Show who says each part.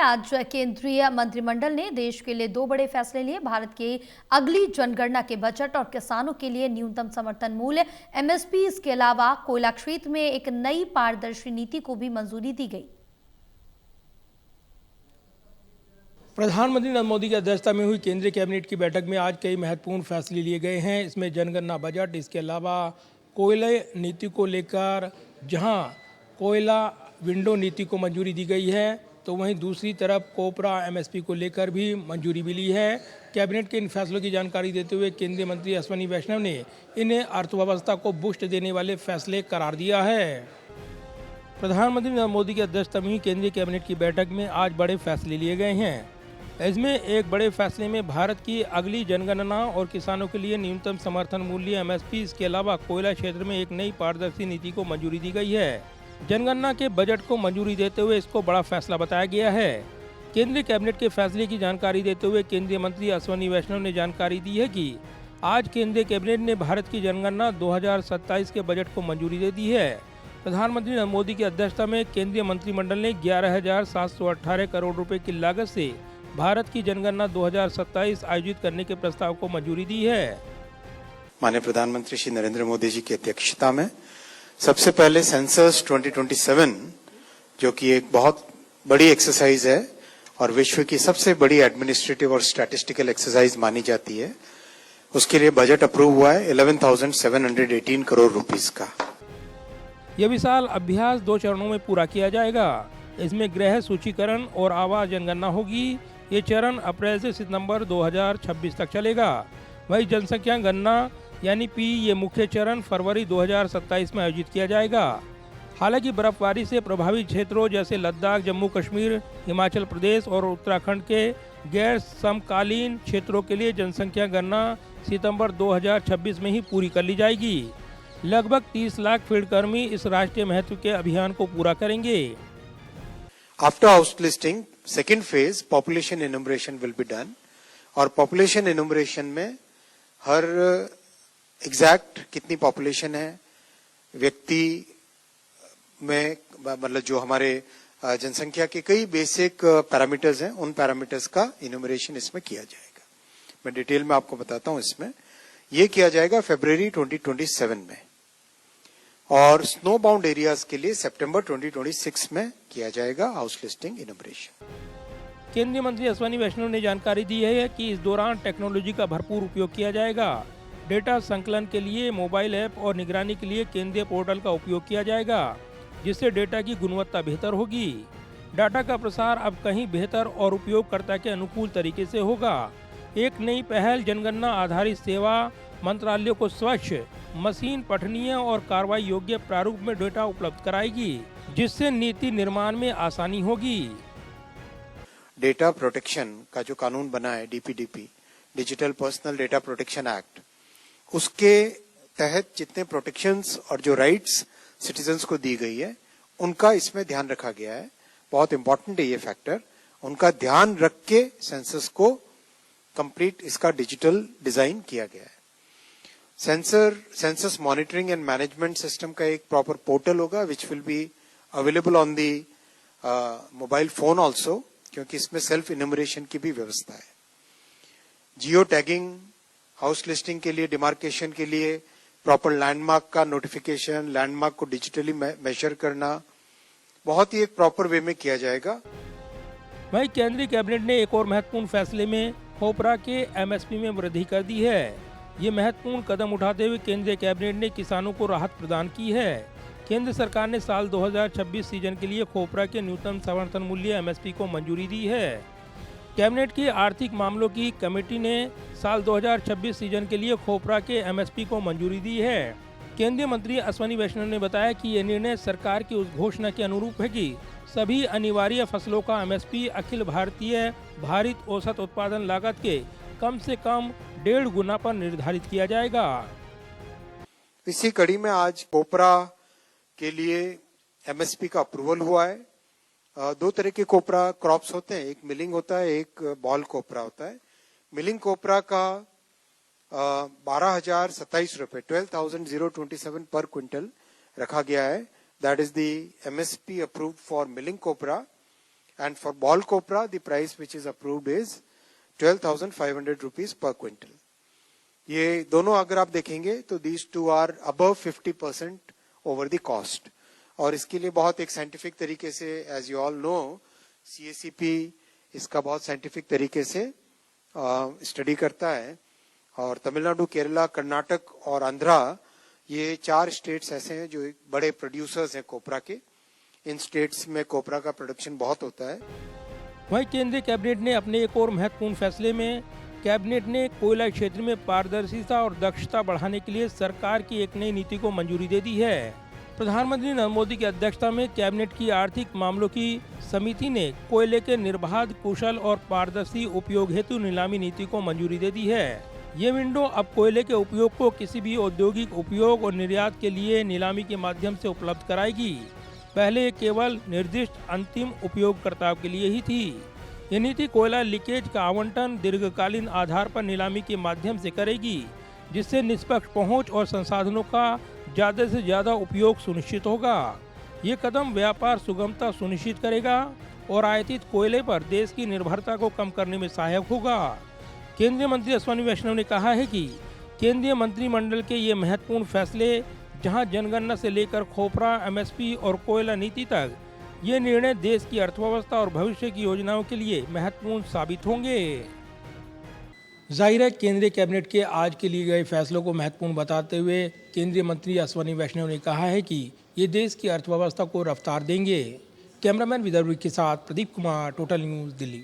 Speaker 1: आज केंद्रीय मंत्रिमंडल ने देश के लिए दो बड़े फैसले लिए। भारत की अगली जनगणना के बजट और किसानों के लिए न्यूनतम समर्थन मूल्य एमएसपी, इसके अलावा कोयला क्षेत्र में एक नई पारदर्शी नीति को भी मंजूरी दी गई।
Speaker 2: प्रधानमंत्री नरेंद्र मोदी की अध्यक्षता में हुई केंद्रीय कैबिनेट की बैठक में आज कई महत्वपूर्ण फैसले लिए गए हैं। इसमें जनगणना बजट, इसके अलावा कोयला नीति को लेकर जहां कोयला विंडो नीति को मंजूरी दी गई है, तो वहीं दूसरी तरफ कोपरा एमएसपी को लेकर भी मंजूरी मिली है। कैबिनेट के इन फैसलों की जानकारी देते हुए केंद्रीय मंत्री अश्विनी वैष्णव ने इन्हें अर्थव्यवस्था को बूस्ट देने वाले फैसले करार दिया है। प्रधानमंत्री नरेंद्र मोदी की अध्यक्षता में हुई केंद्रीय कैबिनेट की बैठक में आज बड़े फैसले लिए गए हैं। इसमें एक बड़े फैसले में भारत की अगली जनगणना और किसानों के लिए न्यूनतम समर्थन मूल्य एमएसपी, इसके अलावा कोयला क्षेत्र में एक नई पारदर्शी नीति को मंजूरी दी गई है। जनगणना के बजट को मंजूरी देते हुए इसको बड़ा फैसला बताया गया है। केंद्रीय कैबिनेट के फैसले की जानकारी देते हुए केंद्रीय मंत्री अश्विनी वैष्णव ने जानकारी दी है कि आज केंद्रीय कैबिनेट ने भारत की जनगणना 2027 के बजट को मंजूरी दे दी है। प्रधानमंत्री नरेंद्र मोदी की अध्यक्षता में केंद्रीय मंत्रिमंडल ने 11,718 करोड़ रुपए की लागत से भारत की जनगणना 2027 आयोजित करने के प्रस्ताव को मंजूरी दी है।
Speaker 3: माननीय प्रधानमंत्री श्री नरेंद्र मोदी जी की अध्यक्षता में सबसे पहले सेंसस 2027, जो कि एक बहुत बड़ी एक्सरसाइज है और विश्व की सबसे बड़ी एडमिनिस्ट्रेटिव और स्टैटिस्टिकल एक्सरसाइज मानी जाती है, उसके लिए बजट अप्रूव हुआ है 11,718 करोड़ रुपीस का।
Speaker 2: यह विशाल अभ्यास 2 चरणों में पूरा किया जाएगा। इसमें गृह सूचीकरण और आवास जनगणना होगी। ये चरण अप्रैल से सितंबर 2026 तक चलेगा। वही जनसंख्या गणना यानी पी, ये मुख्य चरण फरवरी 2027 में आयोजित किया जाएगा। हालांकि बर्फबारी से प्रभावित क्षेत्रों जैसे लद्दाख, जम्मू कश्मीर, हिमाचल प्रदेश और उत्तराखंड के गैर समकालीन क्षेत्रों के लिए जनसंख्या गणना सितंबर 2026 में ही पूरी कर ली जाएगी। लगभग 30 लाख फील्ड कर्मी इस राष्ट्रीय महत्व के अभियान को पूरा करेंगे।
Speaker 3: After house listing, second phase population enumeration will be done, और पॉपुलेशन एनुमरेशन में हर एग्जैक्ट कितनी पॉपुलेशन है व्यक्ति में, मतलब जो हमारे जनसंख्या के कई बेसिक पैरामीटर्स हैं, उन पैरामीटर्स का इन्यूमरेशन इसमें किया जाएगा। मैं डिटेल में आपको बताता हूं। इसमें ये किया जाएगा फरवरी 2027 में, और स्नो बाउंड एरियाज के लिए सितंबर 2026 में किया जाएगा हाउस लिस्टिंग इन्यूमरेशन।
Speaker 2: केंद्रीय मंत्री अश्विनी वैष्णव ने जानकारी दी है कि इस दौरान टेक्नोलॉजी का भरपूर उपयोग किया जाएगा। डेटा संकलन के लिए मोबाइल ऐप और निगरानी के लिए केंद्रीय पोर्टल का उपयोग किया जाएगा, जिससे डेटा की गुणवत्ता बेहतर होगी। डाटा का प्रसार अब कहीं बेहतर और उपयोगकर्ता के अनुकूल तरीके से होगा। एक नई पहल जनगणना आधारित सेवा मंत्रालयों को स्वच्छ, मशीन पठनीय और कार्रवाई योग्य प्रारूप में डेटा उपलब्ध कराएगी, जिससे नीति निर्माण में आसानी होगी।
Speaker 3: डेटा प्रोटेक्शन का जो कानून बना है, DPDP, digital personal data protection act, उसके तहत जितने प्रोटेक्शंस और जो राइट्स सिटीजन्स को दी गई है, उनका इसमें ध्यान रखा गया है। बहुत इंपॉर्टेंट है ये फैक्टर। उनका ध्यान रख के सेंसस को कंप्लीट इसका डिजिटल डिजाइन किया गया है। Census monitoring and management system का एक प्रॉपर पोर्टल होगा, which will be available on the mobile phone also, क्योंकि इसमें सेल्फ इन्यूमरेशन की भी व्यवस्था है। जियो टैगिंग, हाउस लिस्टिंग के लिए, डिमार्केशन के लिए प्रॉपर लैंडमार्क का नोटिफिकेशन, लैंडमार्क को डिजिटली मेजर करना बहुत ही एक प्रॉपर वे में किया जाएगा।
Speaker 2: वहीं केंद्रीय कैबिनेट ने एक और महत्वपूर्ण फैसले में कोपरा के एमएसपी में वृद्धि कर दी है। ये महत्वपूर्ण कदम उठाते हुए केंद्रीय कैबिनेट ने किसानों को राहत प्रदान की है। केंद्र सरकार ने साल 2026 सीजन के लिए कोपरा के न्यूनतम समर्थन मूल्य एमएसपी को मंजूरी दी है। कैबिनेट की आर्थिक मामलों की कमेटी ने साल 2026 सीजन के लिए कोपरा के एमएसपी को मंजूरी दी है। केंद्रीय मंत्री अश्विनी वैष्णव ने बताया कि ये निर्णय सरकार की उस घोषणा के अनुरूप है कि सभी अनिवार्य फसलों का एमएसपी अखिल भारतीय भारित औसत उत्पादन लागत के कम से कम 1.5 गुना पर निर्धारित किया जाएगा।
Speaker 3: इसी कड़ी में आज कोपरा के लिए एमएसपी का अप्रूवल हुआ है। 2 तरह के कोपरा क्रॉप्स होते हैं, एक मिलिंग होता है, एक बॉल कोपरा होता है। मिलिंग कोपरा का 12,027 रुपए 12,027 पर क्विंटल रखा गया है। That is the MSP approved for milling copra, and for ball copra the price which is approved is 12,500 rupees per quintal. ये दोनों अगर आप देखेंगे तो these two are above 50% over the cost. और इसके लिए बहुत एक साइंटिफिक तरीके से, as you all know, CACP इसका बहुत साइंटिफिक तरीके से स्टडी करता है। और तमिलनाडु, केरला, कर्नाटक और आंध्रा, ये 4 स्टेट्स ऐसे हैं जो बड़े प्रोड्यूसर्स हैं कोपरा के। इन स्टेट्स में कोपरा का प्रोडक्शन बहुत होता है।
Speaker 2: वहीं केंद्रीय कैबिनेट ने अपने एक और महत्वपूर्ण फैसले में कैबिनेट ने कोयला क्षेत्र में पारदर्शिता और दक्षता बढ़ाने के लिए सरकार की एक नई नीति को मंजूरी दे दी है। प्रधानमंत्री नरेंद्र मोदी की अध्यक्षता में कैबिनेट की आर्थिक मामलों की समिति ने कोयले के निर्बाध, कुशल और पारदर्शी उपयोग हेतु नीलामी नीति को मंजूरी दे दी है। ये विंडो अब कोयले के उपयोग को किसी भी औद्योगिक उपयोग और निर्यात के लिए नीलामी के माध्यम से उपलब्ध कराएगी। पहले ये केवल निर्दिष्ट अंतिम उपयोगकर्ताओं के लिए ही थी। ये नीति कोयला लीकेज का आवंटन दीर्घकालीन आधार पर नीलामी के माध्यम से करेगी, जिससे निष्पक्ष पहुंच और संसाधनों का ज्यादा से ज्यादा उपयोग सुनिश्चित होगा। ये कदम व्यापार सुगमता सुनिश्चित करेगा और आयातित कोयले पर देश की निर्भरता को कम करने में सहायक होगा। केंद्रीय मंत्री अश्विनी वैष्णव ने कहा है कि केंद्रीय मंत्रिमंडल के ये महत्वपूर्ण फैसले, जहां जनगणना से लेकर खोपरा, MSP और कोयला नीति तक, ये निर्णय देश की अर्थव्यवस्था और भविष्य की योजनाओं के लिए महत्वपूर्ण साबित होंगे। जाहिर है, केंद्रीय कैबिनेट के आज के लिए गए फैसलों को महत्वपूर्ण बताते हुए केंद्रीय मंत्री अश्विनी वैष्णव ने कहा है कि ये देश की अर्थव्यवस्था को रफ्तार देंगे। कैमरामैन विदर्भ के साथ प्रदीप कुमार, टोटल न्यूज़, दिल्ली।